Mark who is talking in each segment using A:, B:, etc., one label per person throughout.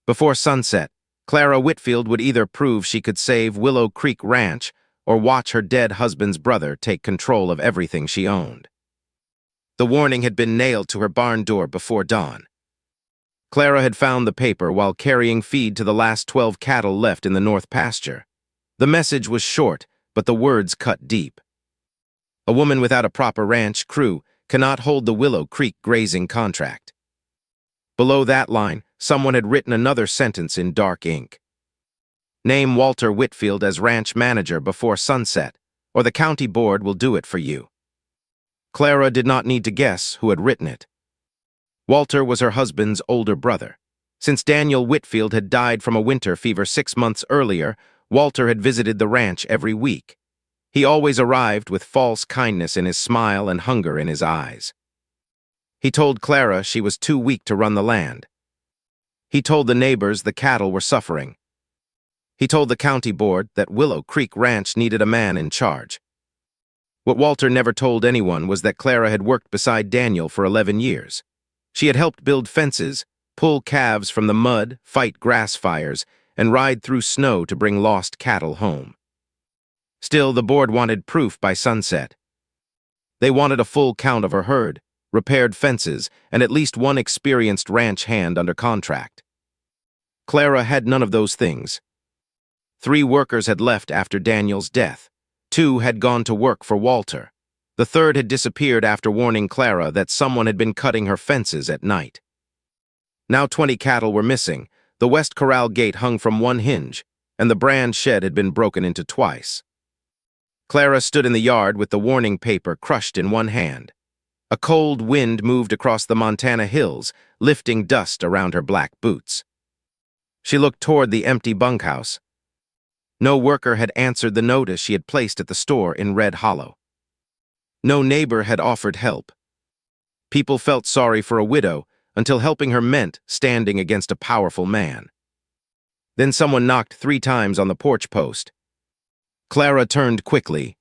A: Before sunset, Clara Whitfield would either prove she could save Willow Creek Ranch or watch her dead husband's brother take control of everything she owned. The warning had been nailed to her barn door before dawn. Clara had found the paper while carrying feed to the last 12 cattle left in the north pasture. The message was short, but the words cut deep. A woman without a proper ranch crew cannot hold the Willow Creek grazing contract. Below that line, someone had written another sentence in dark ink. Name Walter Whitfield as ranch manager before sunset, or the county board will do it for you. Clara did not need to guess who had written it. Walter was her husband's older brother. Since Daniel Whitfield had died from a winter fever 6 months earlier, Walter had visited the ranch every week. He always arrived with false kindness in his smile and hunger in his eyes. He told Clara she was too weak to run the land. He told the neighbors the cattle were suffering. He told the county board that Willow Creek Ranch needed a man in charge. What Walter never told anyone was that Clara had worked beside Daniel for 11 years. She had helped build fences, pull calves from the mud, fight grass fires, and ride through snow to bring lost cattle home. Still, the board wanted proof by sunset. They wanted a full count of her herd, repaired fences, and at least one experienced ranch hand under contract. Clara had none of those things. 3 workers had left after Daniel's death. 2 had gone to work for Walter. The 3rd had disappeared after warning Clara that someone had been cutting her fences at night. Now 20 cattle were missing. The west corral gate hung from one hinge, and the brand shed had been broken into twice. Clara stood in the yard with the warning paper crushed in one hand. A cold wind moved across the Montana hills, lifting dust around her black boots. She looked toward the empty bunkhouse. No worker had answered the notice she had placed at the store in Red Hollow. No neighbor had offered help. People felt sorry for a widow until helping her meant standing against a powerful man. Then someone knocked 3 times on the porch post. Clara turned quickly.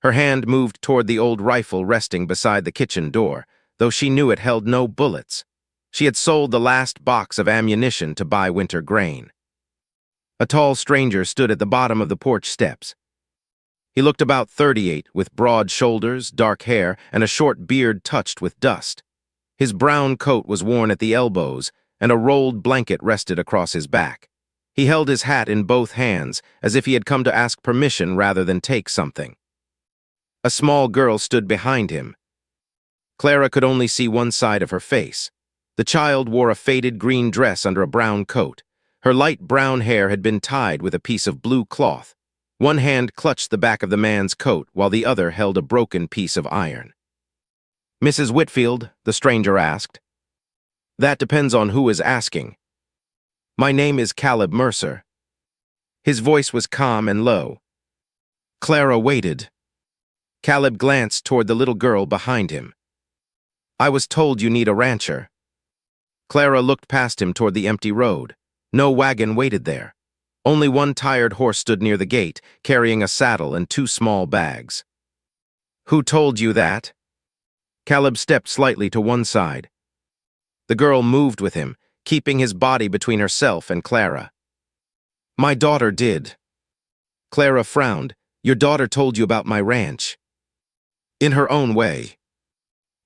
A: Her hand moved toward the old rifle resting beside the kitchen door, though she knew it held no bullets. She had sold the last box of ammunition to buy winter grain. A tall stranger stood at the bottom of the porch steps. He looked about 38, with broad shoulders, dark hair, and a short beard touched with dust. His brown coat was worn at the elbows, and a rolled blanket rested across his back. He held his hat in both hands, as if he had come to ask permission rather than take something. A small girl stood behind him. Clara could only see one side of her face. The child wore a faded green dress under a brown coat. Her light brown hair had been tied with a piece of blue cloth. One hand clutched the back of the man's coat while the other held a broken piece of iron. "Mrs. Whitfield?" the stranger asked. "That depends on who is asking. My name is Caleb Mercer." His voice was calm and low. Clara waited. Caleb glanced toward the little girl behind him. "I was told you need a rancher." Clara looked past him toward the empty road. No wagon waited there. Only one tired horse stood near the gate, carrying a saddle and 2 small bags. "Who told you that?" Caleb stepped slightly to one side. The girl moved with him, keeping his body between herself and Clara. "My daughter did." Clara frowned. "Your daughter told you about my ranch." "In her own way."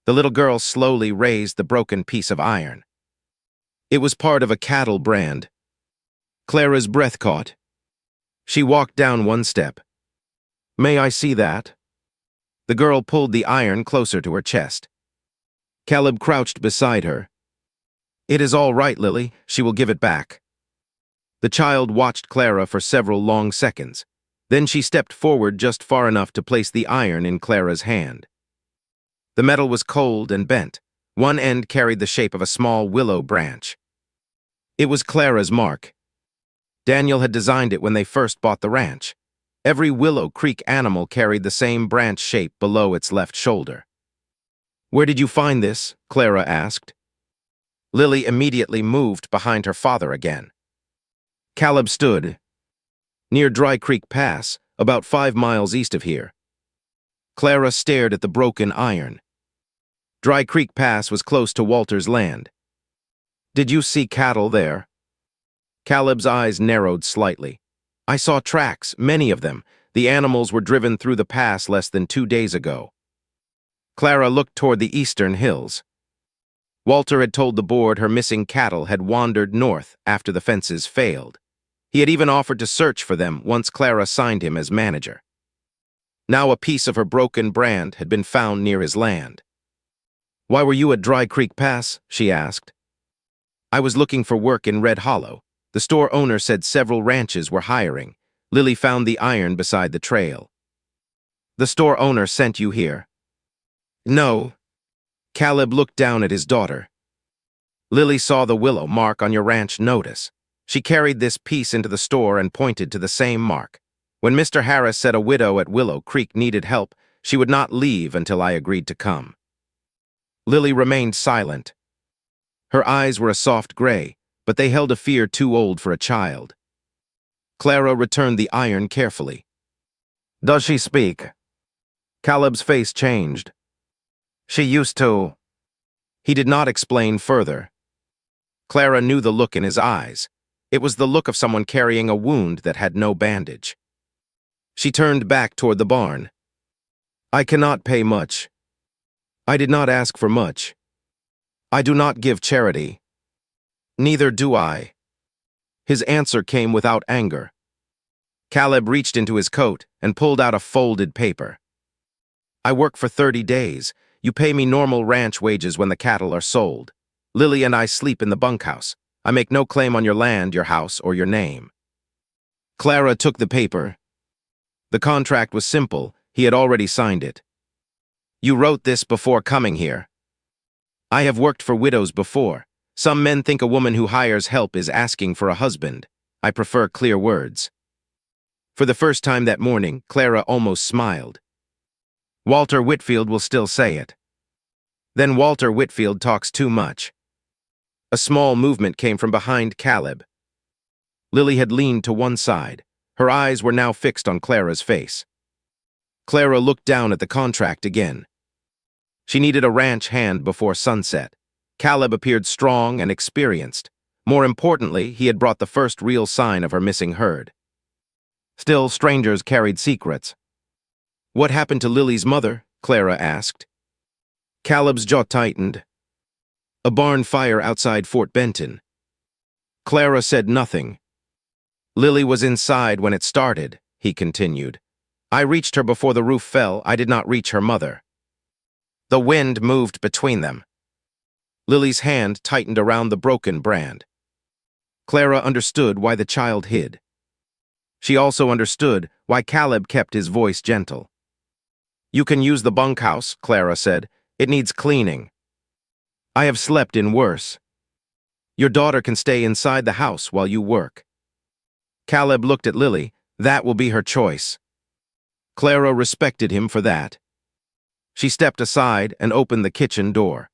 A: The little girl slowly raised the broken piece of iron. "It was part of a cattle brand." Clara's breath caught. She walked down one step. "May I see that?" The girl pulled the iron closer to her chest. Caleb crouched beside her. "It is all right, Lily. She will give it back." The child watched Clara for several long seconds. Then she stepped forward just far enough to place the iron in Clara's hand. The metal was cold and bent. One end carried the shape of a small willow branch. It was Clara's mark. Daniel had designed it when they first bought the ranch. Every Willow Creek animal carried the same branch shape below its left shoulder. "Where did you find this?" Clara asked. Lily immediately moved behind her father again. Caleb stood near Dry Creek Pass, about 5 miles east of here. Clara stared at the broken iron. Dry Creek Pass was close to Walter's land. "Did you see cattle there?" Caleb's eyes narrowed slightly. I saw tracks, many of them. The animals were driven through the pass less than 2 days ago. Clara looked toward the eastern hills. Walter had told the board her missing cattle had wandered north after the fences failed. He had even offered to search for them once Clara signed him as manager. Now a piece of her broken brand had been found near his land. "Why were you at Dry Creek Pass?" she asked. "I was looking for work in Red Hollow. The store owner said several ranches were hiring. Lily found the iron beside the trail." "The store owner sent you here?" "No." Caleb looked down at his daughter. "Lily saw the willow mark on your ranch notice. She carried this piece into the store and pointed to the same mark. When Mr. Harris said a widow at Willow Creek needed help, she would not leave until I agreed to come." Lily remained silent. Her eyes were a soft gray, but they held a fear too old for a child. Clara returned the iron carefully. "Does she speak?" Caleb's face changed. "She used to." He did not explain further. Clara knew the look in his eyes. It was the look of someone carrying a wound that had no bandage. She turned back toward the barn. "I cannot pay much. I did not ask for much. I do not give charity. Neither do I." His answer came without anger. Caleb reached into his coat and pulled out a folded paper. "I work for 30 days. You pay me normal ranch wages when the cattle are sold. Lily and I sleep in the bunkhouse. I make no claim on your land, your house, or your name." Clara took the paper. The contract was simple. He had already signed it. "You wrote this before coming here." "I have worked for widows before. Some men think a woman who hires help is asking for a husband. I prefer clear words." For the first time that morning, Clara almost smiled. "Walter Whitfield will still say it." "Then Walter Whitfield talks too much." A small movement came from behind Caleb. Lily had leaned to one side. Her eyes were now fixed on Clara's face. Clara looked down at the contract again. She needed a ranch hand before sunset. Caleb appeared strong and experienced. More importantly, he had brought the first real sign of her missing herd. Still, strangers carried secrets. "What happened to Lily's mother?" Clara asked. Caleb's jaw tightened. "A barn fire outside Fort Benton." Clara said nothing. "Lily was inside when it started," he continued. "I reached her before the roof fell. I did not reach her mother." "The wind moved between them." Lily's hand tightened around the broken brand. Clara understood why the child hid. She also understood why Caleb kept his voice gentle. "You can use the bunkhouse," Clara said. "It needs cleaning. I have slept in worse. Your daughter can stay inside the house while you work." Caleb looked at Lily. That will be her choice. Clara respected him for that. She stepped aside and opened the kitchen door.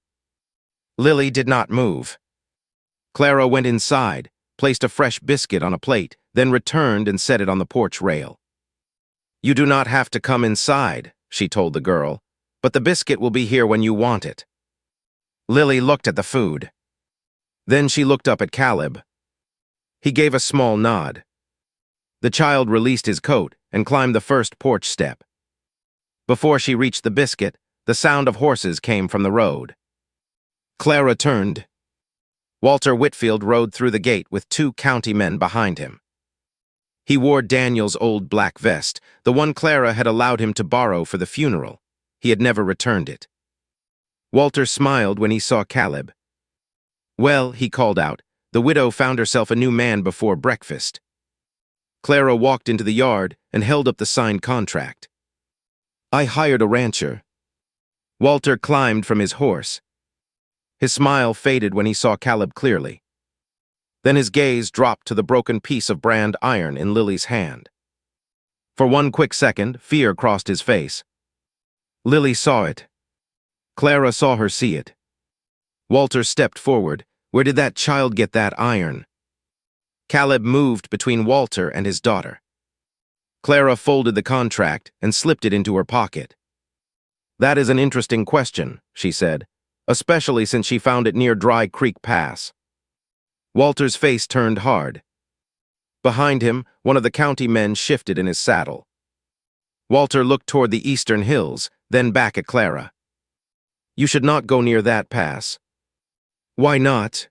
A: Lily did not move. Clara went inside, placed a fresh biscuit on a plate, then returned and set it on the porch rail. "You do not have to come inside," she told the girl, "but the biscuit will be here when you want it." Lily looked at the food. Then she looked up at Caleb. He gave a small nod. The child released his coat and climbed the first porch step. Before she reached the biscuit, the sound of horses came from the road. Clara turned. Walter Whitfield rode through the gate with 2 county men behind him. He wore Daniel's old black vest, the one Clara had allowed him to borrow for the funeral. He had never returned it. Walter smiled when he saw Caleb. "Well," he called out, "the widow found herself a new man before breakfast." Clara walked into the yard and held up the signed contract. "I hired a rancher." Walter climbed from his horse. His smile faded when he saw Caleb clearly. Then his gaze dropped to the broken piece of brand iron in Lily's hand. For one quick second, fear crossed his face. Lily saw it. Clara saw her see it. Walter stepped forward. Where did that child get that iron? Caleb moved between Walter and his daughter. Clara folded the contract and slipped it into her pocket. "That is an interesting question," she said, "especially since she found it near Dry Creek Pass." Walter's face turned hard. Behind him, one of the county men shifted in his saddle. Walter looked toward the eastern hills, then back at Clara. "You should not go near that pass." "Why not?"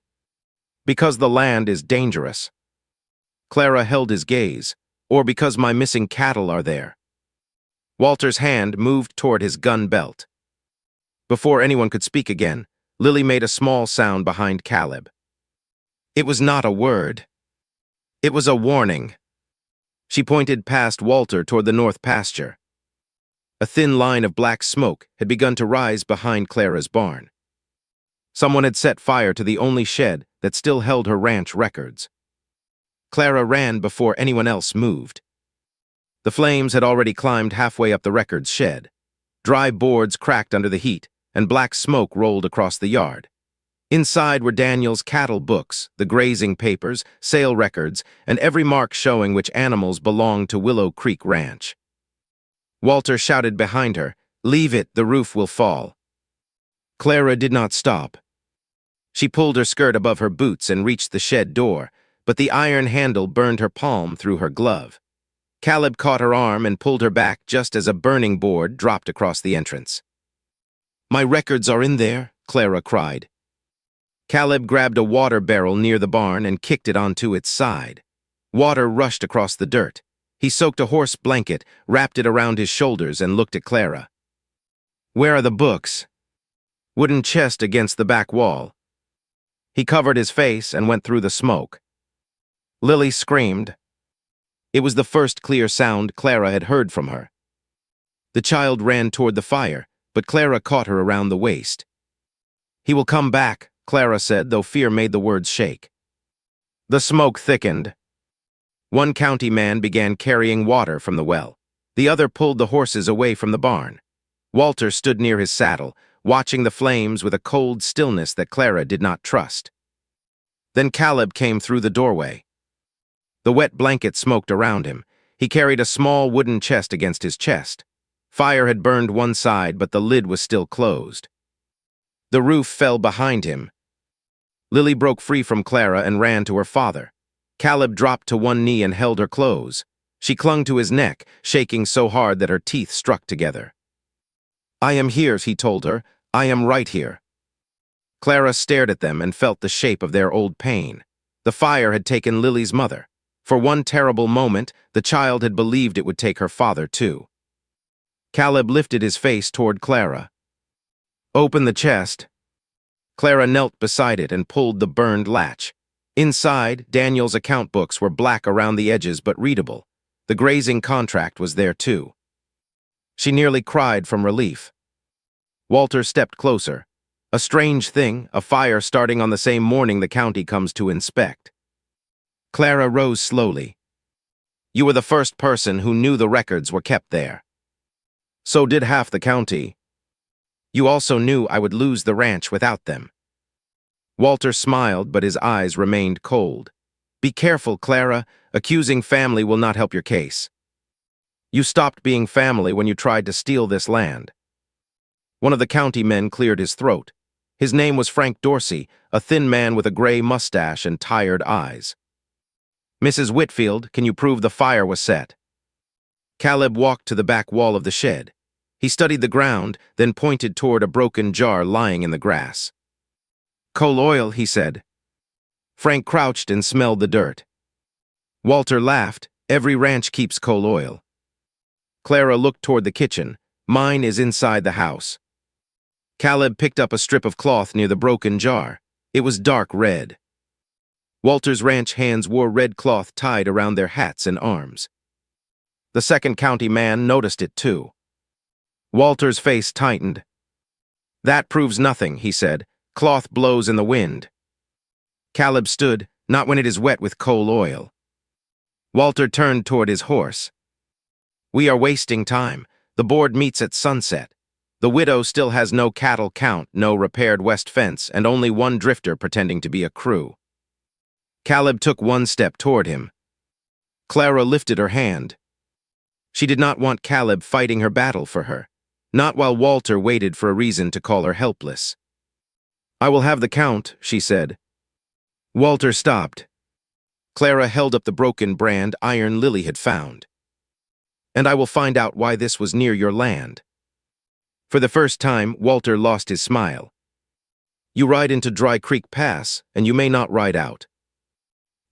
A: "Because the land is dangerous." Clara held his gaze. "Or because my missing cattle are there." Walter's hand moved toward his gun belt. Before anyone could speak again, Lily made a small sound behind Caleb. It was not a word. It was a warning. She pointed past Walter toward the north pasture. A thin line of black smoke had begun to rise behind Clara's barn. Someone had set fire to the only shed that still held her ranch records. Clara ran before anyone else moved. The flames had already climbed halfway up the records shed. Dry boards cracked under the heat, and black smoke rolled across the yard. Inside were Daniel's cattle books, the grazing papers, sale records, and every mark showing which animals belonged to Willow Creek Ranch. Walter shouted behind her, "Leave it, the roof will fall." Clara did not stop. She pulled her skirt above her boots and reached the shed door, but the iron handle burned her palm through her glove. Caleb caught her arm and pulled her back just as a burning board dropped across the entrance. "My records are in there," Clara cried. Caleb grabbed a water barrel near the barn and kicked it onto its side. Water rushed across the dirt. He soaked a horse blanket, wrapped it around his shoulders, and looked at Clara. "Where are the books?" "Wooden chest against the back wall." He covered his face and went through the smoke. Lily screamed. It was the first clear sound Clara had heard from her. The child ran toward the fire, but Clara caught her around the waist. "He will come back," Clara said, though fear made the words shake. The smoke thickened. One county man began carrying water from the well. The other pulled the horses away from the barn. Walter stood near his saddle, watching the flames with a cold stillness that Clara did not trust. Then Caleb came through the doorway. The wet blanket smoked around him. He carried a small wooden chest against his chest. Fire had burned one side, but the lid was still closed. The roof fell behind him. Lily broke free from Clara and ran to her father. Caleb dropped to one knee and held her close. She clung to his neck, shaking so hard that her teeth struck together. "I am here," he told her. "I am right here." Clara stared at them and felt the shape of their old pain. The fire had taken Lily's mother. For one terrible moment, the child had believed it would take her father, too. Caleb lifted his face toward Clara. "Open the chest." Clara knelt beside it and pulled the burned latch. Inside, Daniel's account books were black around the edges but readable. The grazing contract was there, too. She nearly cried from relief. Walter stepped closer. A strange thing, a fire starting on the same morning the county comes to inspect. Clara rose slowly. "You were the first person who knew the records were kept there. So did half the county. You also knew I would lose the ranch without them." Walter smiled, but his eyes remained cold. "Be careful, Clara. Accusing family will not help your case. You stopped being family when you tried to steal this land." One of the county men cleared his throat. His name was Frank Dorsey, a thin man with a gray mustache and tired eyes. "Mrs. Whitfield, can you prove the fire was set?" Caleb walked to the back wall of the shed. He studied the ground, then pointed toward a broken jar lying in the grass. "Coal oil," he said. Frank crouched and smelled the dirt. Walter laughed. "Every ranch keeps coal oil." Clara looked toward the kitchen. "Mine is inside the house." Caleb picked up a strip of cloth near the broken jar. It was dark red. Walter's ranch hands wore red cloth tied around their hats and arms. The second county man noticed it too. Walter's face tightened. "That proves nothing," he said. "Cloth blows in the wind." Caleb stood, "Not when it is wet with coal oil." Walter turned toward his horse. "We are wasting time. The board meets at sunset. The widow still has no cattle count, no repaired west fence, and only one drifter pretending to be a crew." Caleb took one step toward him. Clara lifted her hand. She did not want Caleb fighting her battle for her, not while Walter waited for a reason to call her helpless. "I will have the count," she said. Walter stopped. Clara held up the broken brand iron Lily had found. "And I will find out why this was near your land." For the first time, Walter lost his smile. "You ride into Dry Creek Pass, and you may not ride out."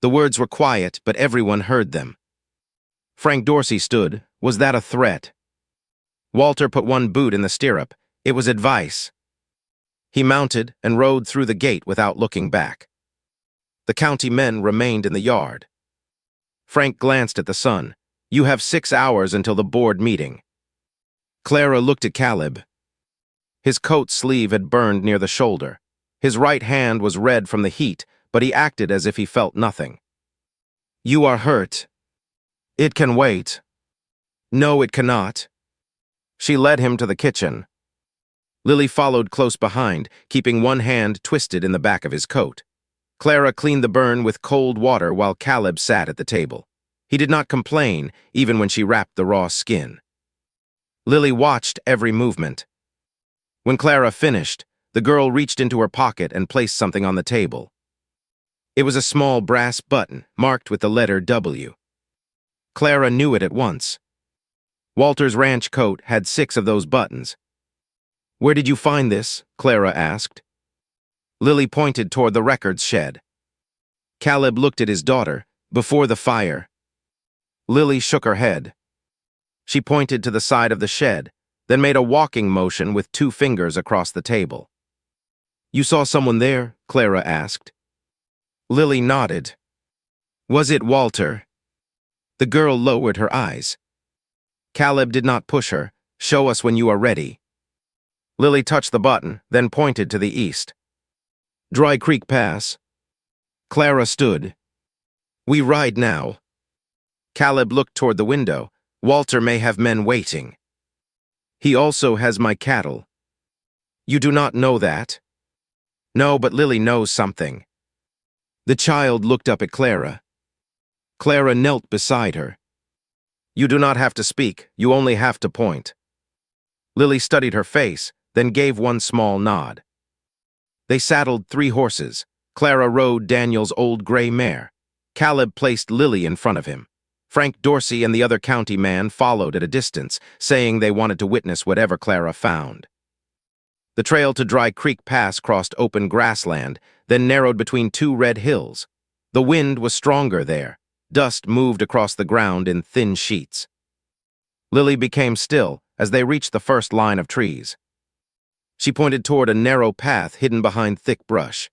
A: The words were quiet, but everyone heard them. Frank Dorsey stood. Was that a threat? Walter put one boot in the stirrup. It was advice. He mounted and rode through the gate without looking back. The county men remained in the yard. Frank glanced at the sun. "You have 6 hours until the board meeting." Clara looked at Caleb. His coat sleeve had burned near the shoulder. His right hand was red from the heat, but he acted as if he felt nothing. "You are hurt." "It can wait." "No, it cannot." She led him to the kitchen. Lily followed close behind, keeping one hand twisted in the back of his coat. Clara cleaned the burn with cold water while Caleb sat at the table. He did not complain, even when she wrapped the raw skin. Lily watched every movement. When Clara finished, the girl reached into her pocket and placed something on the table. It was a small brass button, marked with the letter W. Clara knew it at once. Walter's ranch coat had 6 of those buttons. "Where did you find this?" Clara asked. Lily pointed toward the records shed. Caleb looked at his daughter. "Before the fire." Lily shook her head. She pointed to the side of the shed, then made a walking motion with 2 fingers across the table. "You saw someone there?" Clara asked. Lily nodded. "Was it Walter?" The girl lowered her eyes. Caleb did not push her. "Show us when you are ready." Lily touched the button, then pointed to the east. "Dry Creek Pass." Clara stood. "We ride now." Caleb looked toward the window. "Walter may have men waiting. He also has my cattle." "You do not know that." "No, but Lily knows something." The child looked up at Clara. Clara knelt beside her. "You do not have to speak, you only have to point." Lily studied her face, then gave one small nod. They saddled 3 horses. Clara rode Daniel's old gray mare. Caleb placed Lily in front of him. Frank Dorsey and the other county man followed at a distance, saying they wanted to witness whatever Clara found. The trail to Dry Creek Pass crossed open grassland, then narrowed between 2 red hills. The wind was stronger there. Dust moved across the ground in thin sheets. Lily became still as they reached the first line of trees. She pointed toward a narrow path hidden behind thick brush.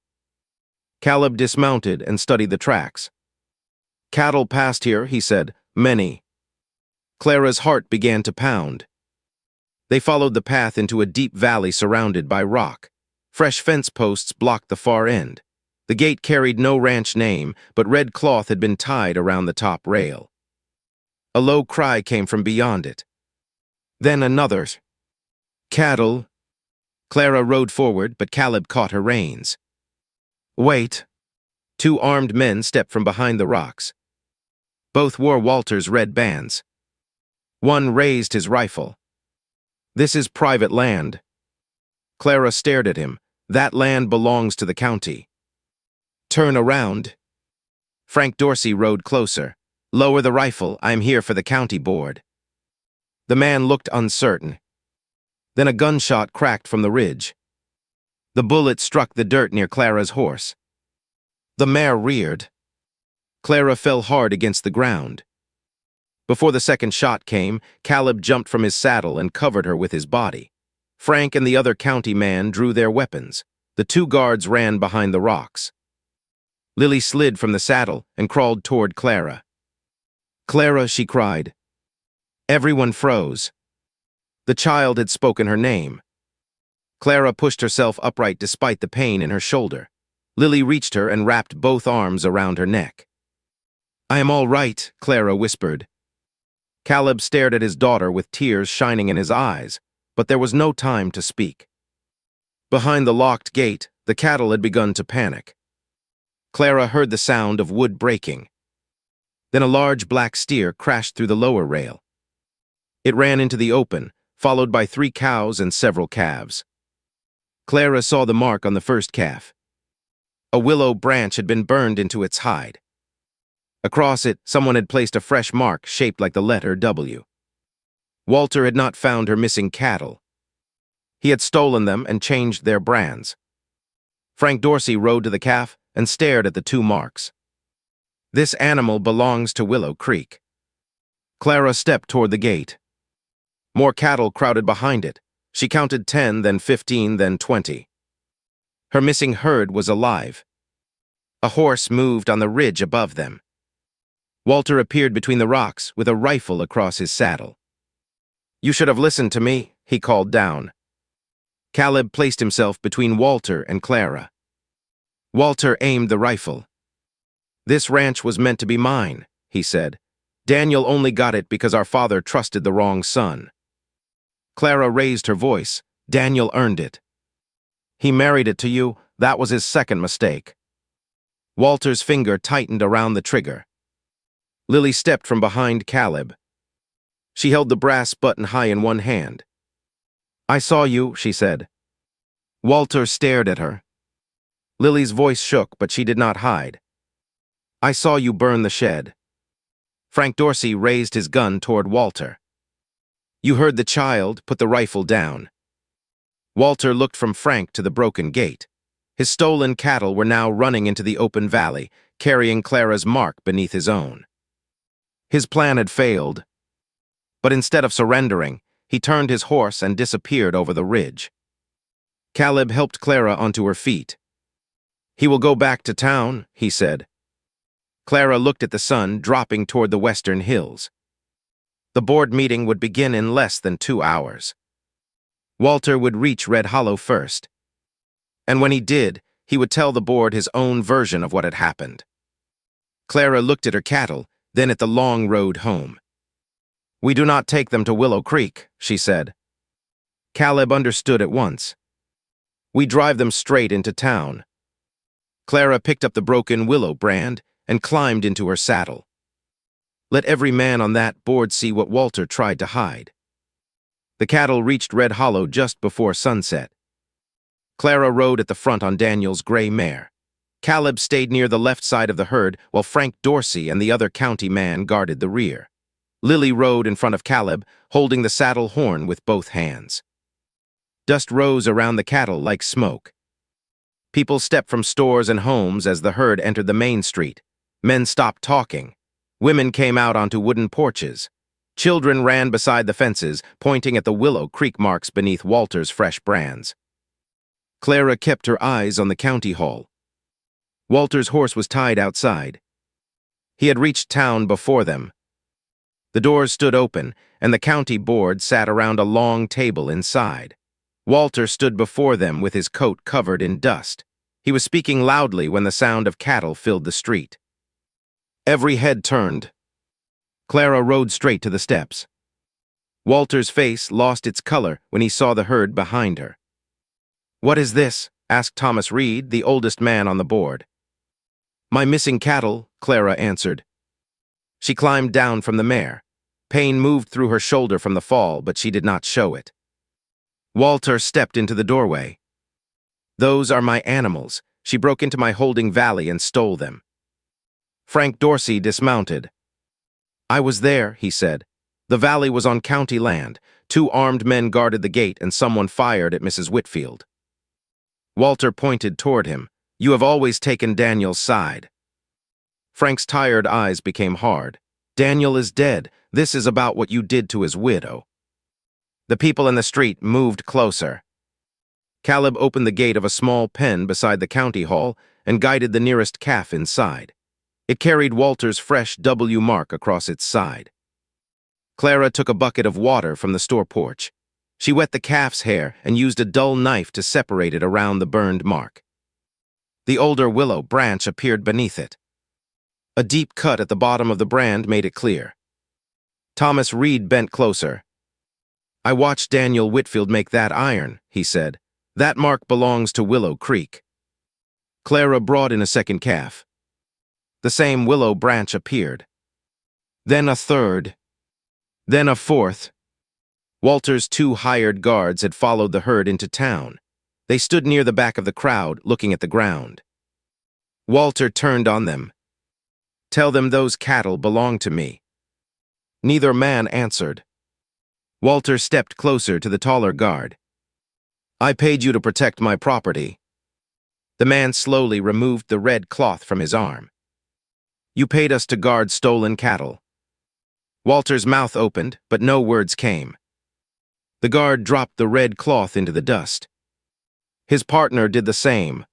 A: Caleb dismounted and studied the tracks. "Cattle passed here," he said. "Many." Clara's heart began to pound. They followed the path into a deep valley surrounded by rock. Fresh fence posts blocked the far end. The gate carried no ranch name, but red cloth had been tied around the top rail. A low cry came from beyond it. Then another. "Cattle." Clara rode forward, but Caleb caught her reins. "Wait." 2 armed men stepped from behind the rocks. Both wore Walter's red bands. One raised his rifle. "This is private land." Clara stared at him. "That land belongs to the county." "Turn around." Frank Dorsey rode closer. "Lower the rifle. I'm here for the county board." The man looked uncertain. Then a gunshot cracked from the ridge. The bullet struck the dirt near Clara's horse. The mare reared. Clara fell hard against the ground. Before the second shot came, Caleb jumped from his saddle and covered her with his body. Frank and the other county man drew their weapons. The 2 guards ran behind the rocks. Lily slid from the saddle and crawled toward Clara. "Clara," she cried. Everyone froze. The child had spoken her name. Clara pushed herself upright despite the pain in her shoulder. Lily reached her and wrapped both arms around her neck. "I am all right," Clara whispered. Caleb stared at his daughter with tears shining in his eyes, but there was no time to speak. Behind the locked gate, the cattle had begun to panic. Clara heard the sound of wood breaking. Then a large black steer crashed through the lower rail. It ran into the open, followed by 3 cows and several calves. Clara saw the mark on the first calf. A willow branch had been burned into its hide. Across it, someone had placed a fresh mark shaped like the letter W. Walter had not found her missing cattle. He had stolen them and changed their brands. Frank Dorsey rode to the calf and stared at the two marks. This animal belongs to Willow Creek. Clara stepped toward the gate. More cattle crowded behind it. She counted 10, then 15, then 20. Her missing herd was alive. A horse moved on the ridge above them. Walter appeared between the rocks with a rifle across his saddle. "You should have listened to me," he called down. Caleb placed himself between Walter and Clara. Walter aimed the rifle. "This ranch was meant to be mine," he said. "Daniel only got it because our father trusted the wrong son." Clara raised her voice. "Daniel earned it. He married it to you. That was his second mistake." Walter's finger tightened around the trigger. Lily stepped from behind Caleb. She held the brass button high in one hand. "I saw you," she said. Walter stared at her. Lily's voice shook, but she did not hide. "I saw you burn the shed." Frank Dorsey raised his gun toward Walter. "You heard the child put the rifle down." Walter looked from Frank to the broken gate. His stolen cattle were now running into the open valley, carrying Clara's mark beneath his own. His plan had failed. But instead of surrendering, he turned his horse and disappeared over the ridge. Caleb helped Clara onto her feet. "He will go back to town," he said. Clara looked at the sun dropping toward the western hills. The board meeting would begin in less than 2 hours. Walter would reach Red Hollow first. And when he did, he would tell the board his own version of what had happened. Clara looked at her cattle, then at the long road home. "We do not take them to Willow Creek," she said. Caleb understood at once. "We drive them straight into town." Clara picked up the broken Willow brand and climbed into her saddle. Let every man on that board see what Walter tried to hide. The cattle reached Red Hollow just before sunset. Clara rode at the front on Daniel's gray mare. Caleb stayed near the left side of the herd while Frank Dorsey and the other county man guarded the rear. Lily rode in front of Caleb, holding the saddle horn with both hands. Dust rose around the cattle like smoke. People stepped from stores and homes as the herd entered the main street. Men stopped talking. Women came out onto wooden porches. Children ran beside the fences, pointing at the Willow Creek marks beneath Walter's fresh brands. Clara kept her eyes on the county hall. Walter's horse was tied outside. He had reached town before them. The doors stood open, and the county board sat around a long table inside. Walter stood before them with his coat covered in dust. He was speaking loudly when the sound of cattle filled the street. Every head turned. Clara rode straight to the steps. Walter's face lost its color when he saw the herd behind her. "What is this?" asked Thomas Reed, the oldest man on the board. "My missing cattle," Clara answered. She climbed down from the mare. Pain moved through her shoulder from the fall, but she did not show it. Walter stepped into the doorway. "Those are my animals. She broke into my holding valley and stole them." Frank Dorsey dismounted. "I was there," he said. "The valley was on county land. 2 armed men guarded the gate and someone fired at Mrs. Whitfield." Walter pointed toward him. "You have always taken Daniel's side." Frank's tired eyes became hard. "Daniel is dead. This is about what you did to his widow." The people in the street moved closer. Caleb opened the gate of a small pen beside the county hall and guided the nearest calf inside. It carried Walter's fresh W mark across its side. Clara took a bucket of water from the store porch. She wet the calf's hair and used a dull knife to separate it around the burned mark. The older willow branch appeared beneath it. A deep cut at the bottom of the brand made it clear. Thomas Reed bent closer. "I watched Daniel Whitfield make that iron," he said. "That mark belongs to Willow Creek." Clara brought in a second calf. The same willow branch appeared. Then a third. Then a fourth. Walter's 2 hired guards had followed the herd into town. They stood near the back of the crowd, looking at the ground. Walter turned on them. Tell them those cattle belong to me." Neither man answered. Walter stepped closer to the taller guard. "I paid you to protect my property." The man slowly removed the red cloth from his arm. "You paid us to guard stolen cattle." Walter's mouth opened, but no words came. The guard dropped the red cloth into the dust. His partner did the same.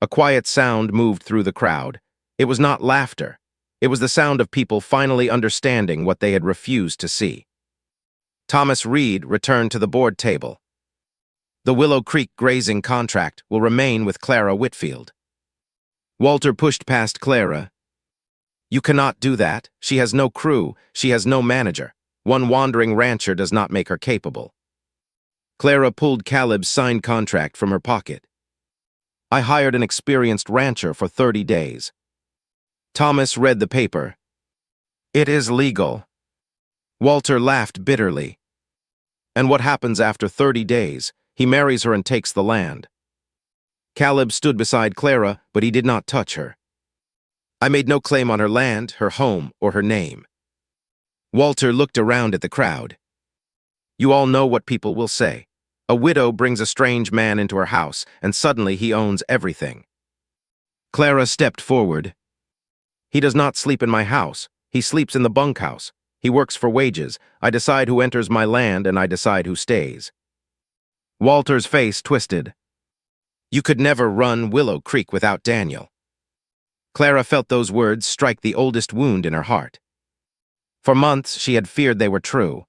A: A quiet sound moved through the crowd. It was not laughter. It was the sound of people finally understanding what they had refused to see. Thomas Reed returned to the board table. "The Willow Creek grazing contract will remain with Clara Whitfield." Walter pushed past Clara. "You cannot do that. She has no crew. She has no manager. One wandering rancher does not make her capable." Clara pulled Caleb's signed contract from her pocket. "I hired an experienced rancher for 30 days. Thomas read the paper. "It is legal." Walter laughed bitterly. "And what happens after 30 days? He marries her and takes the land." Caleb stood beside Clara, but he did not touch her. "I made no claim on her land, her home, or her name." Walter looked around at the crowd. "You all know what people will say. A widow brings a strange man into her house, and suddenly he owns everything." Clara stepped forward. "He does not sleep in my house. He sleeps in the bunkhouse. He works for wages. I decide who enters my land, and I decide who stays." Walter's face twisted. "You could never run Willow Creek without Daniel." Clara felt those words strike the oldest wound in her heart. For months, she had feared they were true.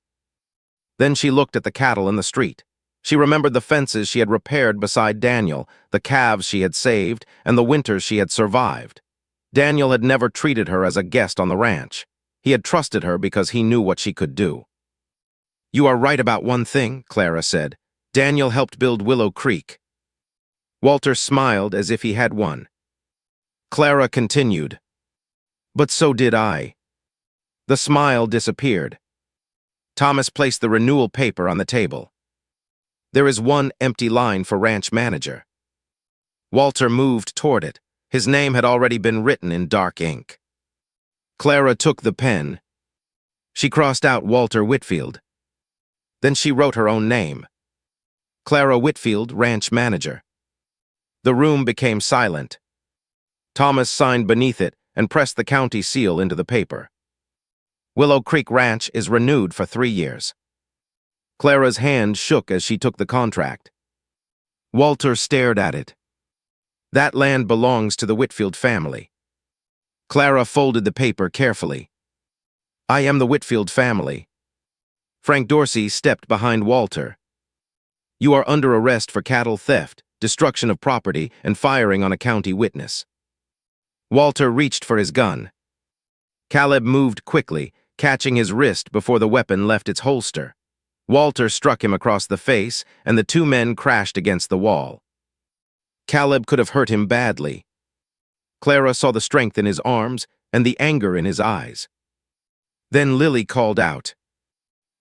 A: Then she looked at the cattle in the street. She remembered the fences she had repaired beside Daniel, the calves she had saved, and the winters she had survived. Daniel had never treated her as a guest on the ranch. He had trusted her because he knew what she could do. "You are right about one thing," Clara said. "Daniel helped build Willow Creek." Walter smiled as if he had won. Clara continued, "But so did I." The smile disappeared. Thomas placed the renewal paper on the table. "There is one empty line for ranch manager." Walter moved toward it. His name had already been written in dark ink. Clara took the pen. She crossed out Walter Whitfield. Then she wrote her own name. Clara Whitfield, ranch manager. The room became silent. Thomas signed beneath it and pressed the county seal into the paper. "Willow Creek Ranch is renewed for 3 years." Clara's hand shook as she took the contract. Walter stared at it. "That land belongs to the Whitfield family." Clara folded the paper carefully. "I am the Whitfield family." Frank Dorsey stepped behind Walter. "You are under arrest for cattle theft, destruction of property, and firing on a county witness." Walter reached for his gun. Caleb moved quickly, catching his wrist before the weapon left its holster. Walter struck him across the face, and the two men crashed against the wall. Caleb could have hurt him badly. Clara saw the strength in his arms and the anger in his eyes. Then Lily called out,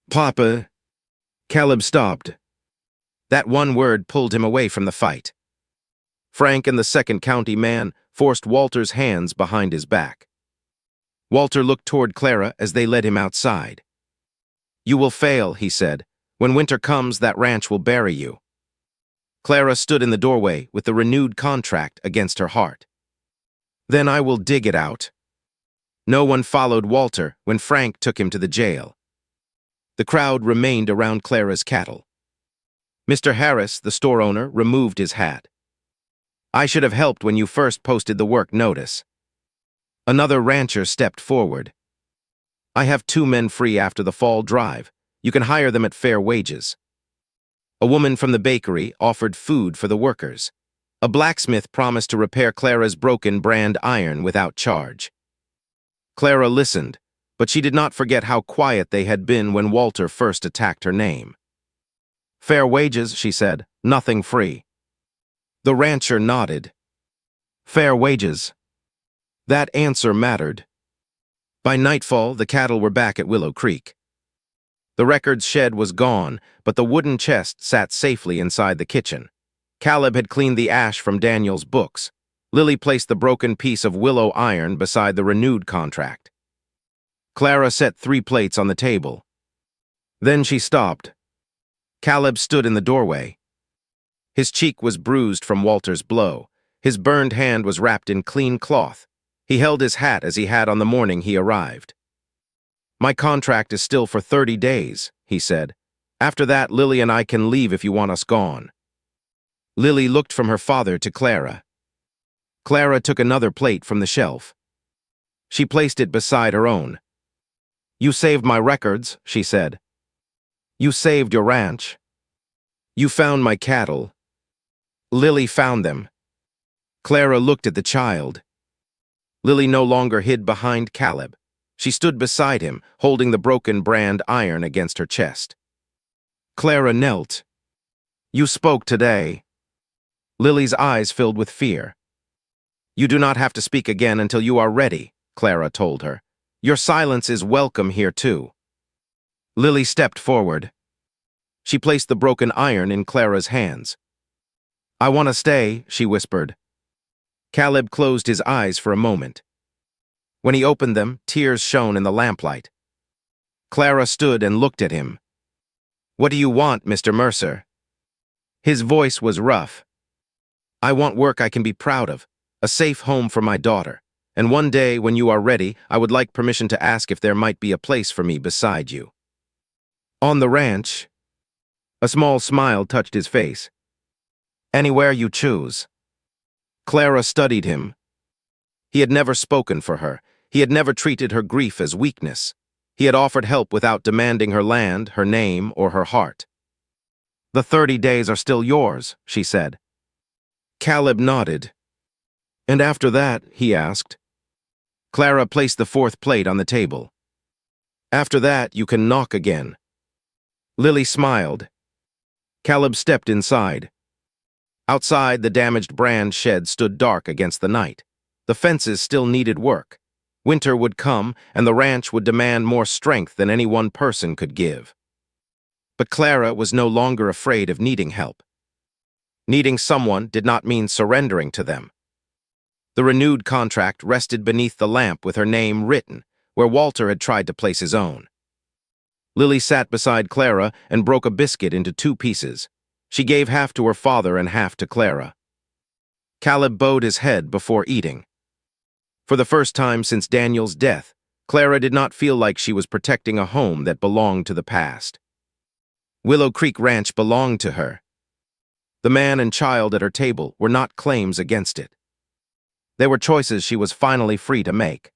A: "Papa!" Caleb stopped. That one word pulled him away from the fight. Frank and the second county man forced Walter's hands behind his back. Walter looked toward Clara as they led him outside. "You will fail," he said. "When winter comes, that ranch will bury you." Clara stood in the doorway with the renewed contract against her heart. "Then I will dig it out." No one followed Walter when Frank took him to the jail. The crowd remained around Clara's cattle. Mr. Harris, the store owner, removed his hat. "I should have helped when you first posted the work notice." Another rancher stepped forward. "I have 2 men free after the fall drive. You can hire them at fair wages." A woman from the bakery offered food for the workers. A blacksmith promised to repair Clara's broken brand iron without charge. Clara listened, but she did not forget how quiet they had been when Walter first attacked her name. "Fair wages," she said, "nothing free." The rancher nodded. Fair wages. That answer mattered. By nightfall, the cattle were back at Willow Creek. The records shed was gone, but the wooden chest sat safely inside the kitchen. Caleb had cleaned the ash from Daniel's books. Lily placed the broken piece of willow iron beside the renewed contract. Clara set 3 plates on the table. Then she stopped. Caleb stood in the doorway. His cheek was bruised from Walter's blow. His burned hand was wrapped in clean cloth. He held his hat as he had on the morning he arrived. "My contract is still for 30 days, he said. "After that, Lily and I can leave if you want us gone." Lily looked from her father to Clara. Clara took another plate from the shelf. She placed it beside her own. "You saved my records," she said. "You saved your ranch. You found my cattle." Lily found them. Clara looked at the child. Lily no longer hid behind Caleb. She stood beside him, holding the broken brand iron against her chest. Clara knelt. "You spoke today." Lily's eyes filled with fear. "You do not have to speak again until you are ready," Clara told her. "Your silence is welcome here too." Lily stepped forward. She placed the broken iron in Clara's hands. "I want to stay," she whispered. Caleb closed his eyes for a moment. When he opened them, tears shone in the lamplight. Clara stood and looked at him. "What do you want, Mr. Mercer?" His voice was rough. "I want work I can be proud of, a safe home for my daughter, and one day, when you are ready, I would like permission to ask if there might be a place for me beside you." "On the ranch?" A small smile touched his face. "Anywhere you choose." Clara studied him. He had never spoken for her. He had never treated her grief as weakness. He had offered help without demanding her land, her name, or her heart. "The 30 days are still yours," she said. Caleb nodded. "And after that?" he asked. Clara placed the 4th plate on the table. "After that, you can knock again." Lily smiled. Caleb stepped inside. Outside, the damaged brand shed stood dark against the night. The fences still needed work. Winter would come, and the ranch would demand more strength than any one person could give. But Clara was no longer afraid of needing help. Needing someone did not mean surrendering to them. The renewed contract rested beneath the lamp with her name written, where Walter had tried to place his own. Lily sat beside Clara and broke a biscuit into 2 pieces. She gave half to her father and half to Clara. Caleb bowed his head before eating. For the first time since Daniel's death, Clara did not feel like she was protecting a home that belonged to the past. Willow Creek Ranch belonged to her. The man and child at her table were not claims against it. They were choices she was finally free to make.